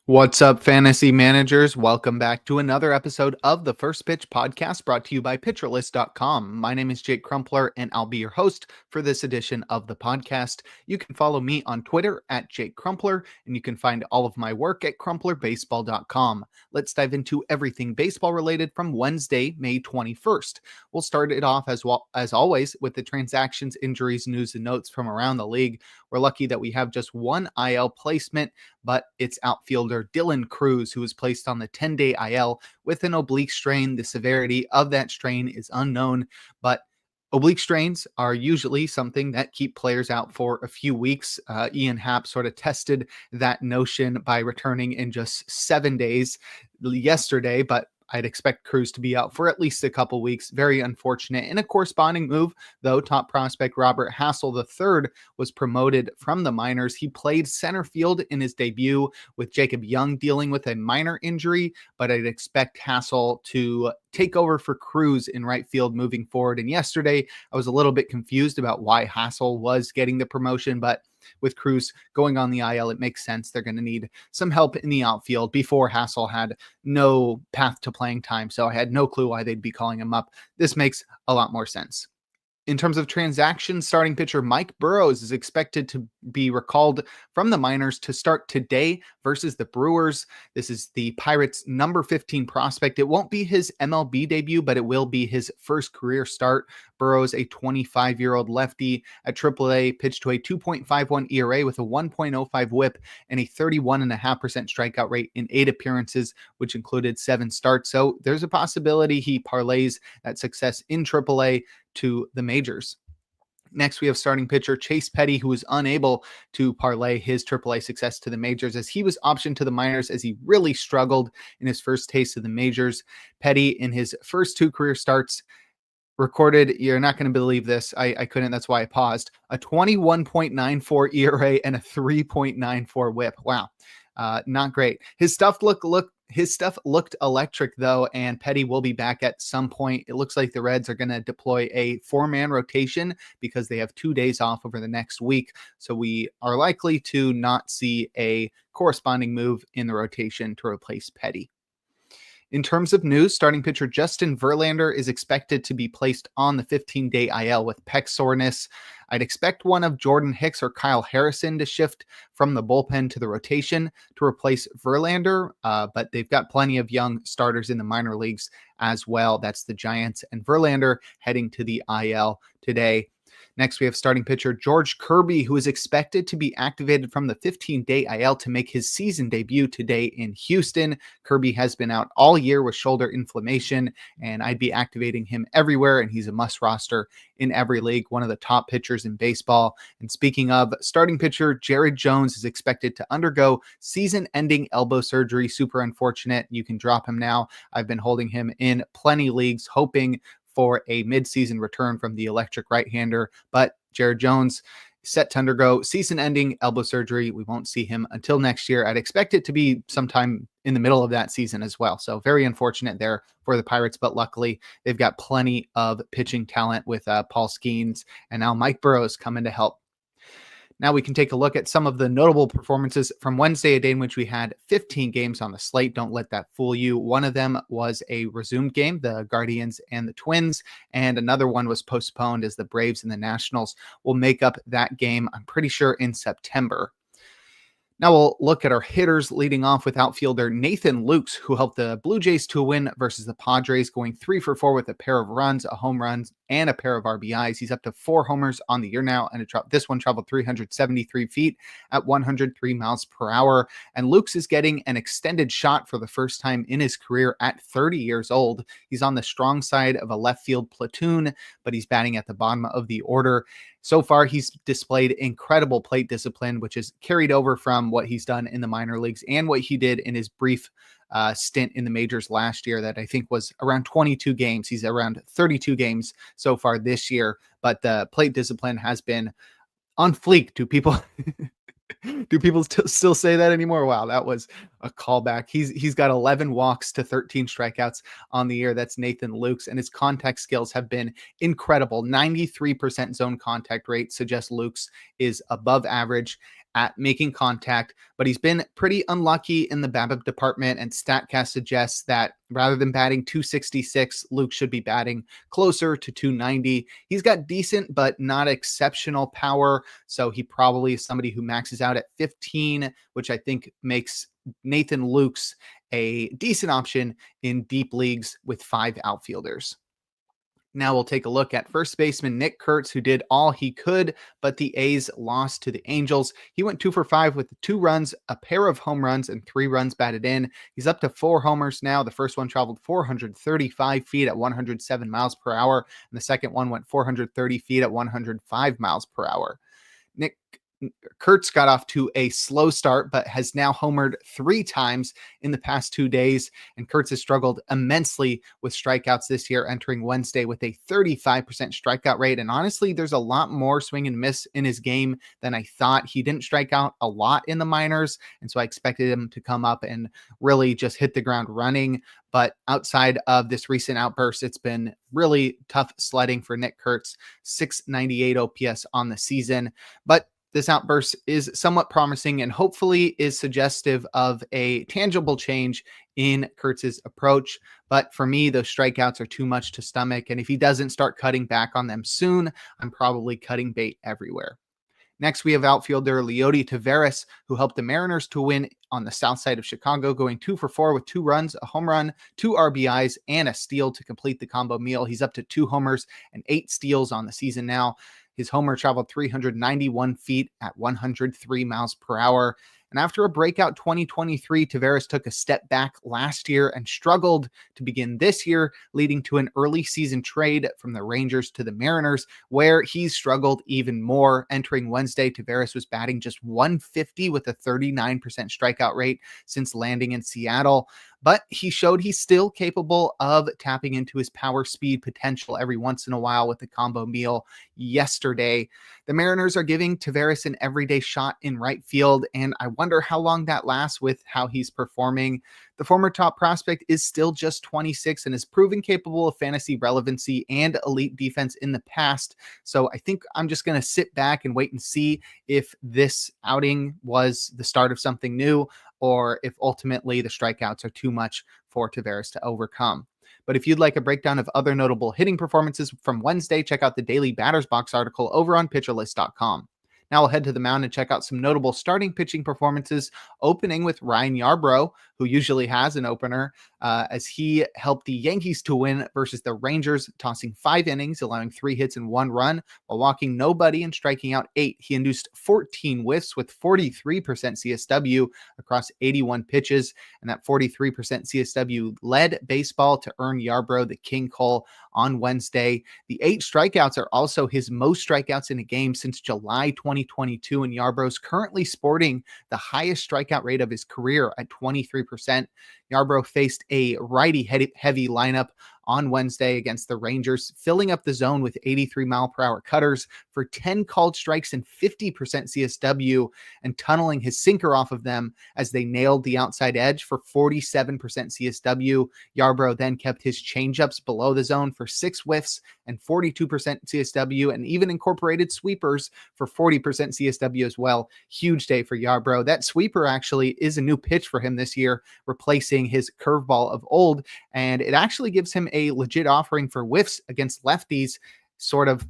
What's up, fantasy managers? Welcome back to another episode of the First Pitch Podcast brought to you by PitcherList.com. My name is Jake Crumpler, and I'll be your host for this edition of the podcast. You can follow me on Twitter at Jake Crumpler, and you can find all of my work at CrumplerBaseball.com. Let's dive into everything baseball related from Wednesday, May 21st. We'll start it off as always with the transactions, injuries, news, and notes from around the league. We're lucky that we have just one IL placement, but it's outfielder Dylan Cruz, who was placed on the 10-day IL with an oblique strain. The severity of that strain is unknown, but oblique strains are usually something that keep players out for a few weeks. Ian Happ sort of tested that notion by returning in just 7 days yesterday, but I'd expect Cruz to be out for at least a couple weeks. Very unfortunate. In a corresponding move, though, top prospect Robert Hassel III was promoted from the minors. He played center field in his debut with Jacob Young dealing with a minor injury, but I'd expect Hassel to take over for Cruz in right field moving forward. And yesterday, I was a little bit confused about why Hassel was getting the promotion, but with Cruz going on the IL, it makes sense. They're going to need some help in the outfield. Before, Hassel had no path to playing time, so I had no clue why they'd be calling him up. This makes a lot more sense. In terms of transactions, starting pitcher Mike Burrows is expected to be recalled from the minors to start today versus the Brewers. This is the Pirates' number 15 prospect. It won't be his MLB debut, but it will be his first career start. Burrows, a 25-year-old lefty at AAA, pitched to a 2.51 ERA with a 1.05 whip and a 31.5% strikeout rate in 8 appearances, which included 7 starts. So there's a possibility he parlays that success in AAA to the majors. Next, we have starting pitcher Chase Petty, who was unable to parlay his AAA success to the majors as he was optioned to the minors as he really struggled in his first taste of the majors. Petty, in his first 2 career starts, recorded, you're not going to believe this, I couldn't, that's why I paused, a 21.94 ERA and a 3.94 whip. Wow. Not great. His stuff looked electric though, and Petty will be back at some point. It looks like the Reds are going to deploy a 4-man rotation because they have 2 days off over the next week. So we are likely to not see a corresponding move in the rotation to replace Petty. In terms of news, starting pitcher Justin Verlander is expected to be placed on the 15-day IL with pec soreness. I'd expect one of Jordan Hicks or Kyle Harrison to shift from the bullpen to the rotation to replace Verlander, but they've got plenty of young starters in the minor leagues as well. That's the Giants and Verlander heading to the IL today. Next, we have starting pitcher George Kirby, who is expected to be activated from the 15-day IL to make his season debut today in Houston. Kirby has been out all year with shoulder inflammation, and I'd be activating him everywhere, and he's a must roster in every league, one of the top pitchers in baseball. And speaking of, starting pitcher Jared Jones is expected to undergo season-ending elbow surgery. Super unfortunate. You can drop him now. I've been holding him in plenty leagues, hoping for a midseason return from the electric right-hander, but Jared Jones set to undergo season-ending elbow surgery. We won't see him until next year. I'd expect it to be sometime in the middle of that season as well. So very unfortunate there for the Pirates, but luckily they've got plenty of pitching talent with Paul Skeens and now Mike Burrows coming to help. Now we can take a look at some of the notable performances from Wednesday, a day in which we had 15 games on the slate. Don't let that fool you. One of them was a resumed game, the Guardians and the Twins, and another one was postponed as the Braves and the Nationals will make up that game, I'm pretty sure, in September. Now we'll look at our hitters, leading off with outfielder Nathan Lukes, who helped the Blue Jays to a win versus the Padres, going 3 for 4 with a pair of runs, a home run, and a pair of RBIs. He's up to 4 homers on the year now, and this one traveled 373 feet at 103 miles per hour. And Lukes is getting an extended shot for the first time in his career at 30 years old. He's on the strong side of a left field platoon, but he's batting at the bottom of the order. So far, he's displayed incredible plate discipline, which is carried over from what he's done in the minor leagues and what he did in his brief stint in the majors last year that I think was around 22 games. He's around 32 games so far this year, but the plate discipline has been on fleek. Do people still say that anymore? Wow, that was a callback. He's got 11 walks to 13 strikeouts on the year. That's Nathan Lukes, and his contact skills have been incredible. 93% zone contact rate suggests Lukes is above average. at making contact, but he's been pretty unlucky in the BABIP department, and StatCast suggests that rather than batting 266, Luke should be batting closer to 290. He's got decent but not exceptional power, so he probably is somebody who maxes out at 15, which I think makes Nathan Lukes a decent option in deep leagues with 5 outfielders. Now we'll take a look at first baseman Nick Kurtz, who did all he could, but the A's lost to the Angels. He went 2 for 5 with 2 runs, a pair of home runs, and 3 runs batted in. He's up to 4 homers now. The first one traveled 435 feet at 107 miles per hour, and the second one went 430 feet at 105 miles per hour. Nick Kurtz got off to a slow start, but has now homered 3 times in the past 2 days. And Kurtz has struggled immensely with strikeouts this year, entering Wednesday with a 35% strikeout rate. And honestly, there's a lot more swing and miss in his game than I thought. He didn't strike out a lot in the minors, and so I expected him to come up and really just hit the ground running. But outside of this recent outburst, it's been really tough sledding for Nick Kurtz, 698 OPS on the season. But this outburst is somewhat promising and hopefully is suggestive of a tangible change in Kurtz's approach. But for me, those strikeouts are too much to stomach. And if he doesn't start cutting back on them soon, I'm probably cutting bait everywhere. Next, we have outfielder Leody Taveras, who helped the Mariners to win on the south side of Chicago, going 2 for 4 with 2 runs, a home run, 2 RBIs, and a steal to complete the combo meal. He's up to 2 homers and 8 steals on the season now. His homer traveled 391 feet at 103 miles per hour. And after a breakout 2023, Taveras took a step back last year and struggled to begin this year, leading to an early season trade from the Rangers to the Mariners, where he struggled even more. Entering Wednesday, Taveras was batting just 150 with a 39% strikeout rate since landing in Seattle. But he showed he's still capable of tapping into his power speed potential every once in a while with the combo meal yesterday. The Mariners are giving Taveras an everyday shot in right field, and I wonder how long that lasts with how he's performing. The former top prospect is still just 26 and has proven capable of fantasy relevancy and elite defense in the past. So I think I'm just going to sit back and wait and see if this outing was the start of something new, or if ultimately the strikeouts are too much for Taveras to overcome. But if you'd like a breakdown of other notable hitting performances from Wednesday, check out the Daily Batters Box article over on PitcherList.com. Now we'll head to the mound and check out some notable starting pitching performances, opening with Ryan Yarbrough, who usually has an opener, as he helped the Yankees to win versus the Rangers, tossing 5 innings, allowing 3 hits and 1 run, while walking nobody and striking out 8. He induced 14 whiffs with 43% CSW across 81 pitches, and that 43% CSW led baseball to earn Yarbrough the King Cole on Wednesday. The 8 strikeouts are also his most strikeouts in a game since July 2022, and Yarbrough's currently sporting the highest strikeout rate of his career at 23%. Yarbrough faced a righty-heavy lineup on Wednesday against the Rangers, filling up the zone with 83-mile-per-hour cutters for 10 called strikes and 50% CSW, and tunneling his sinker off of them as they nailed the outside edge for 47% CSW. Yarbrough then kept his changeups below the zone for 6 whiffs and 42% CSW, and even incorporated sweepers for 40% CSW as well. Huge day for Yarbrough. That sweeper actually is a new pitch for him this year, replacing his curveball of old, and it actually gives him a legit offering for whiffs against lefties, sort of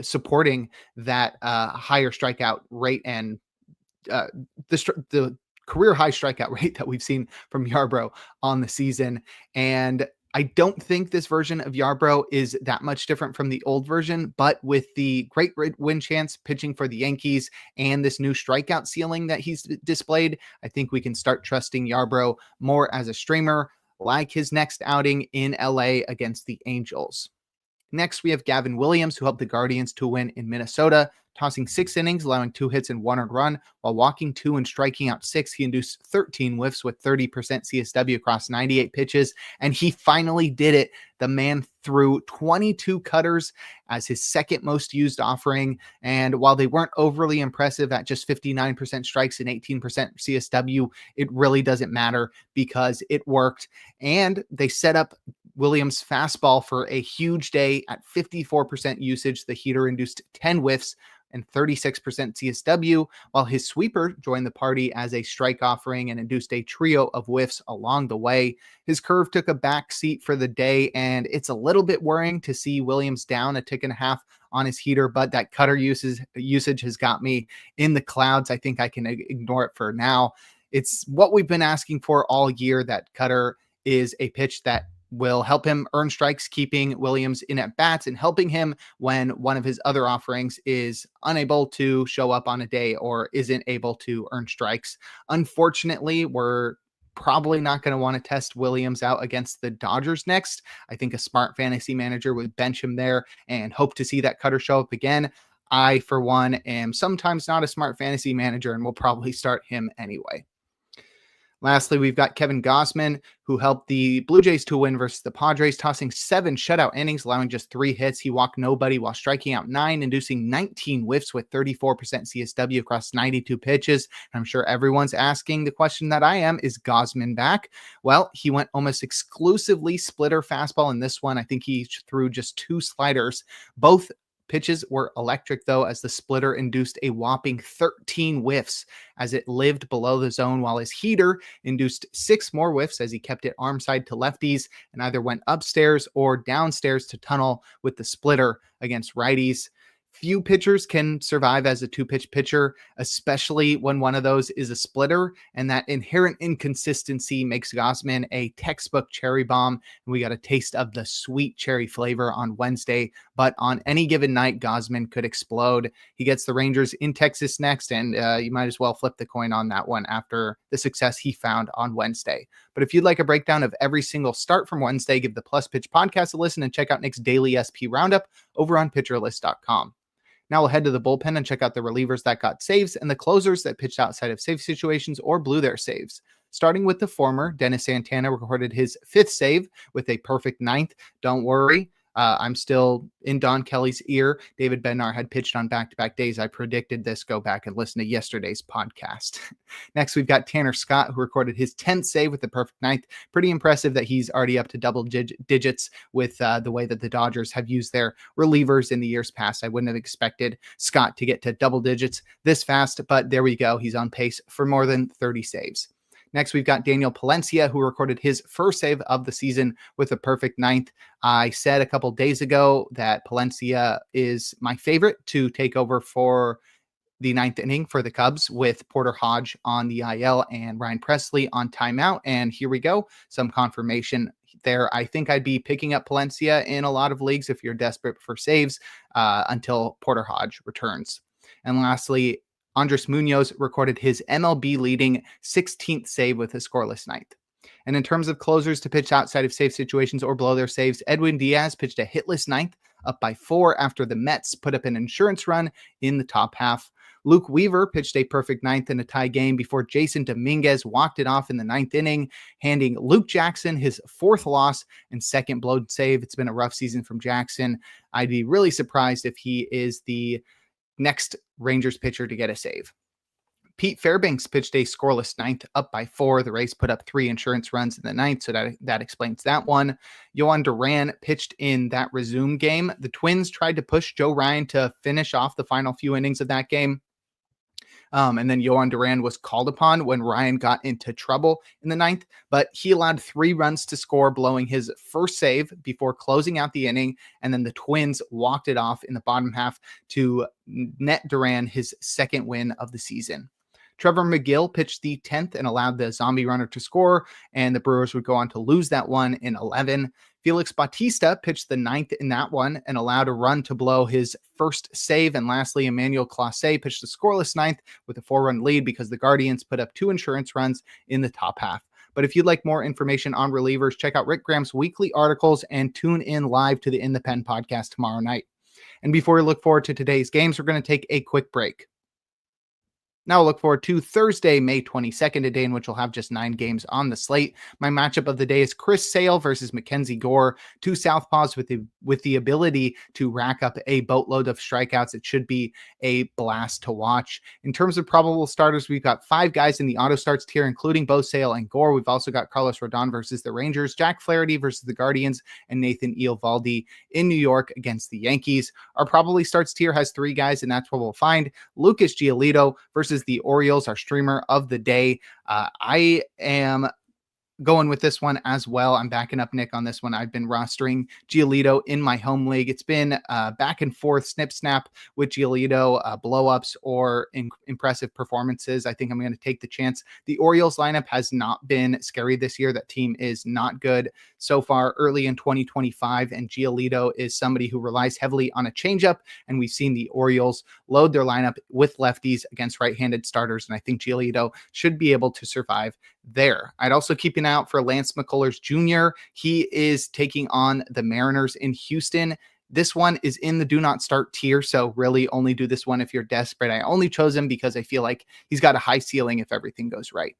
supporting that higher strikeout rate and the career high strikeout rate that we've seen from Yarbrough on the season. And I don't think this version of Yarbrough is that much different from the old version, but with the great win chance pitching for the Yankees and this new strikeout ceiling that he's displayed, I think we can start trusting Yarbrough more as a streamer, like his next outing in LA against the Angels. Next, we have Gavin Williams, who helped the Guardians to win in Minnesota, tossing 6 innings, allowing 2 hits and 1 earned run, while walking 2 and striking out 6. He induced 13 whiffs with 30% CSW across 98 pitches, and he finally did it. The man threw 22 cutters as his second most used offering, and while they weren't overly impressive at just 59% strikes and 18% CSW, it really doesn't matter because it worked, and they set up Williams' fastball for a huge day at 54% usage. The heater induced 10 whiffs and 36% CSW, while his sweeper joined the party as a strike offering and induced a trio of whiffs along the way. His curve took a back seat for the day, and it's a little bit worrying to see Williams down a tick and a half on his heater, but that cutter usage has got me in the clouds. I think I can ignore it for now. It's what we've been asking for all year. That cutter is a pitch that will help him earn strikes, keeping Williams in at bats and helping him when one of his other offerings is unable to show up on a day or isn't able to earn strikes. Unfortunately, we're probably not going to want to test Williams out against the Dodgers next. I think a smart fantasy manager would bench him there and hope to see that cutter show up again. I, for one, am sometimes not a smart fantasy manager and will probably start him anyway. Lastly, we've got Kevin Gausman, who helped the Blue Jays to win versus the Padres, tossing 7 shutout innings, allowing just 3 hits. He walked nobody while striking out 9, inducing 19 whiffs with 34% CSW across 92 pitches. I'm sure everyone's asking the question that I am, is Gausman back? Well, he went almost exclusively splitter fastball in this one. I think he threw just 2 sliders. Both pitches were electric, though, as the splitter induced a whopping 13 whiffs as it lived below the zone, while his heater induced 6 more whiffs as he kept it arm side to lefties and either went upstairs or downstairs to tunnel with the splitter against righties. Few pitchers can survive as a 2-pitch pitcher, especially when one of those is a splitter, and that inherent inconsistency makes Gausman a textbook cherry bomb, and we got a taste of the sweet cherry flavor on Wednesday, but on any given night, Gausman could explode. He gets the Rangers in Texas next, and you might as well flip the coin on that one after the success he found on Wednesday. But if you'd like a breakdown of every single start from Wednesday, give the Plus Pitch podcast a listen and check out Nick's daily SP roundup over on pitcherlist.com. Now we'll head to the bullpen and check out the relievers that got saves and the closers that pitched outside of save situations or blew their saves. Starting with the former, Dennis Santana recorded his 5th save with a perfect 9th. Don't worry, I'm still in Don Kelly's ear. David Bednar had pitched on back-to-back days. I predicted this. Go back and listen to yesterday's podcast. Next, we've got Tanner Scott, who recorded his 10th save with the perfect 9th. Pretty impressive that he's already up to double digits with the way that the Dodgers have used their relievers in the years past. I wouldn't have expected Scott to get to double digits this fast, but there we go. He's on pace for more than 30 saves. Next, we've got Daniel Palencia, who recorded his first save of the season with a perfect 9th. I said a couple days ago that Palencia is my favorite to take over for the 9th inning for the Cubs with Porter Hodge on the IL and Ryan Presley on timeout. And here we go. Some confirmation there. I think I'd be picking up Palencia in a lot of leagues if you're desperate for saves until Porter Hodge returns. And lastly, Andres Munoz recorded his MLB leading 16th save with a scoreless 9th. And in terms of closers to pitch outside of save situations or blow their saves, Edwin Diaz pitched a hitless 9th, up by 4 after the Mets put up an insurance run in the top half. Luke Weaver pitched a perfect 9th in a tie game before Jason Dominguez walked it off in the 9th inning, handing Luke Jackson his 4th loss and 2nd blown save. It's been a rough season from Jackson. I'd be really surprised if he is the next Rangers pitcher to get a save. Pete Fairbanks pitched a scoreless 9th, up by 4. The Rays put up 3 insurance runs in the 9th, so that explains that one. Yohan Duran pitched in that resume game. The Twins tried to push Joe Ryan to finish off the final few innings of that game. And then Yohan Duran was called upon when Ryan got into trouble in the 9th, but he allowed 3 runs to score, blowing his first save before closing out the inning. And then the Twins walked it off in the bottom half to net Duran his 2nd win of the season. Trevor McGill pitched the 10th and allowed the zombie runner to score, and the Brewers would go on to lose that one in 11. Felix Bautista pitched the 9th in that one and allowed a run to blow his first save. And lastly, Emmanuel Clase pitched the scoreless 9th with a 4-run lead because the Guardians put up 2 insurance runs in the top half. But if you'd like more information on relievers, check out Rick Graham's weekly articles and tune in live to the In the Pen podcast tomorrow night. And before we look forward to today's games, we're going to take a quick break. Now, look forward to Thursday, May 22nd, a day in which we'll have just 9 games on the slate. My matchup of the day is Chris Sale versus Mackenzie Gore, two southpaws with the ability to rack up a boatload of strikeouts. It should be a blast to watch. In terms of probable starters, we've got 5 guys in the auto starts tier, including both Sale and Gore. We've also got Carlos Rodon versus the Rangers, Jack Flaherty versus the Guardians, and Nathan Eovaldi in New York against the Yankees. Our probably starts tier has 3 guys, and that's where we'll find Lucas Giolito versus the Orioles, our streamer of the day. I am going with this one as well. I'm backing up Nick on this one. I've been rostering Giolito in my home league. It's been back and forth, snip snap with Giolito, blow-ups or impressive performances. I think I'm going to take the chance. The Orioles lineup has not been scary this year. That team is not good so far early in 2025, and Giolito is somebody who relies heavily on a changeup, and we've seen the Orioles load their lineup with lefties against right-handed starters, and I think Giolito should be able to survive there. I'd also keep an eye out for Lance McCullers Jr. He is taking on the Mariners in Houston. This one is in the do not start tier, so really only do this one if you're desperate. I only chose him because I feel like he's got a high ceiling if everything goes right.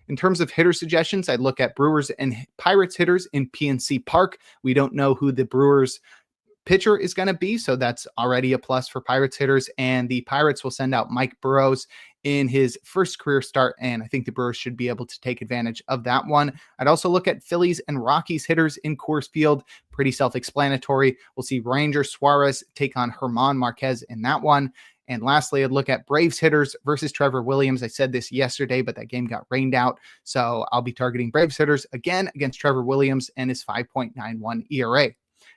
In terms of hitter suggestions, I'd look at Brewers and Pirates hitters in PNC Park. We don't know who the Brewers pitcher is going to be, so that's already a plus for Pirates hitters, and the Pirates will send out Mike Burrows in his first career start, and I think the Brewers should be able to take advantage of that one. I'd also look at Phillies and Rockies hitters in Coors Field. Pretty self-explanatory. We'll see Ranger Suarez take on German Marquez in that one. And lastly, I'd look at Braves hitters versus Trevor Williams. I said this yesterday, but that game got rained out. So I'll be targeting Braves hitters again against Trevor Williams and his 5.91 ERA.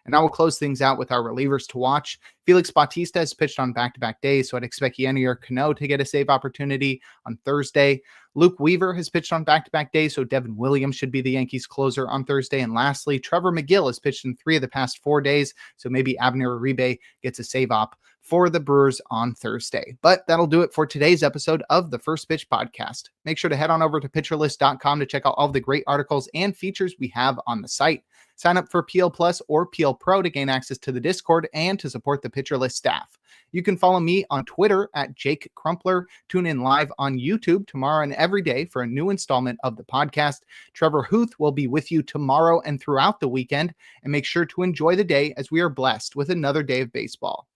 And now we'll close things out with our relievers to watch. Felix Bautista has pitched on back-to-back days, so I'd expect Yennier Cano to get a save opportunity on Thursday. Luke Weaver has pitched on back-to-back days, so Devin Williams should be the Yankees closer on Thursday. And lastly, Trevor McGill has pitched in 3 of the past 4 days, so maybe Abner Uribe gets a save op for the Brewers on Thursday. But that'll do it for today's episode of the First Pitch Podcast. Make sure to head on over to pitcherlist.com to check out all of the great articles and features we have on the site. Sign up for PL Plus or PL Pro to gain access to the Discord and to support the Pitcher List staff. You can follow me on Twitter at Jake Crumpler. Tune in live on YouTube tomorrow and every day for a new installment of the podcast. Trevor Hooth will be with you tomorrow and throughout the weekend. And make sure to enjoy the day as we are blessed with another day of baseball.